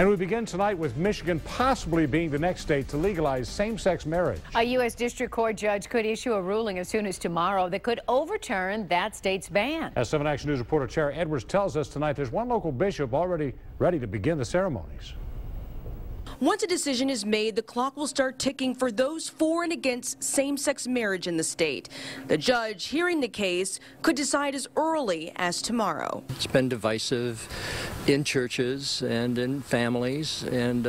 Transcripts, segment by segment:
And we begin tonight with Michigan possibly being the next state to legalize same-sex marriage. A U.S. District Court judge could issue a ruling as soon as tomorrow that could overturn that state's ban. As 7 Action News reporter Tara Edwards tells us tonight, there's one local bishop already ready to begin the ceremonies. Once a decision is made, the clock will start ticking for those for and against same-sex marriage in the state. The judge hearing the case could decide as early as tomorrow. It's been divisive in churches and in families, and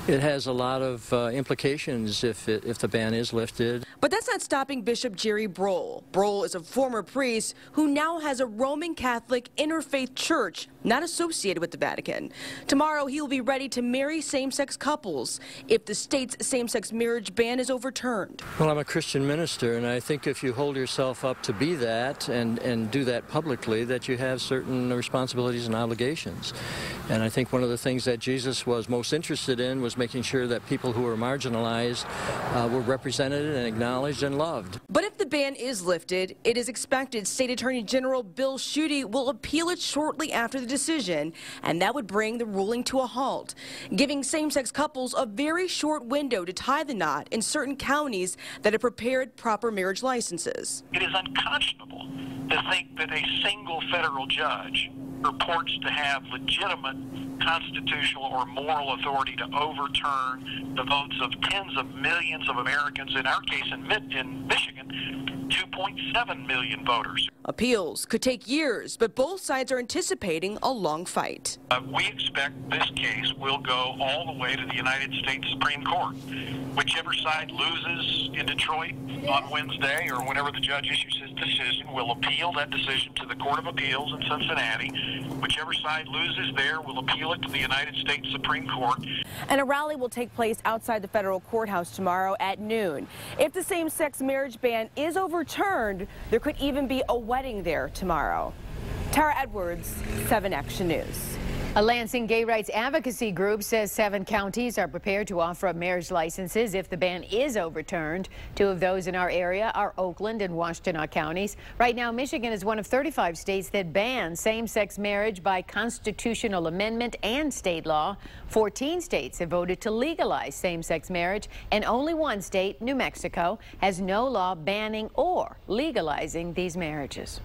it has a lot of implications if the ban is lifted. But that's not stopping Bishop Jerry Brohl. Brohl is a former priest who now has a Roman Catholic interfaith church not associated with the Vatican. Tomorrow he will be ready to marry same-sex couples if the state's same-sex marriage ban is overturned. Well, I'm a Christian minister, and I think if you hold yourself up to be that and do that publicly, that you have certain responsibilities and obligations. And I think one of the things that Jesus was most interested in was making sure that people who were marginalized were represented and acknowledged and loved. But if the ban is lifted, it is expected State Attorney General Bill Schuette will appeal it shortly after the decision, and that would bring the ruling to a halt, giving same-sex couples a very short window to tie the knot in certain counties that have prepared proper marriage licenses. It is unconscionable to think that a single federal judge purports to have legitimate constitutional or moral authority to overturn the votes of tens of millions of Americans, in our case in Michigan, 2.7 million voters. Appeals could take years, but both sides are anticipating a long fight. We expect this case will go all the way to the United States Supreme Court. Whichever side loses in Detroit on Wednesday or whenever the judge issues his decision will appeal that decision to the Court of Appeals in Cincinnati. Whichever side loses there will appeal it to the United States Supreme Court. And a rally will take place outside the federal courthouse tomorrow at noon. If the same-sex marriage ban is overturned, there could even be a wedding there tomorrow. Tara Edwards, 7 Action News. A Lansing gay rights advocacy group says 7 counties are prepared to offer up marriage licenses if the ban is overturned. 2 of those in our area are Oakland and Washtenaw counties. Right now, Michigan is one of 35 states that ban same-sex marriage by constitutional amendment and state law. 14 states have voted to legalize same-sex marriage, and only one state, New Mexico, has no law banning or legalizing these marriages.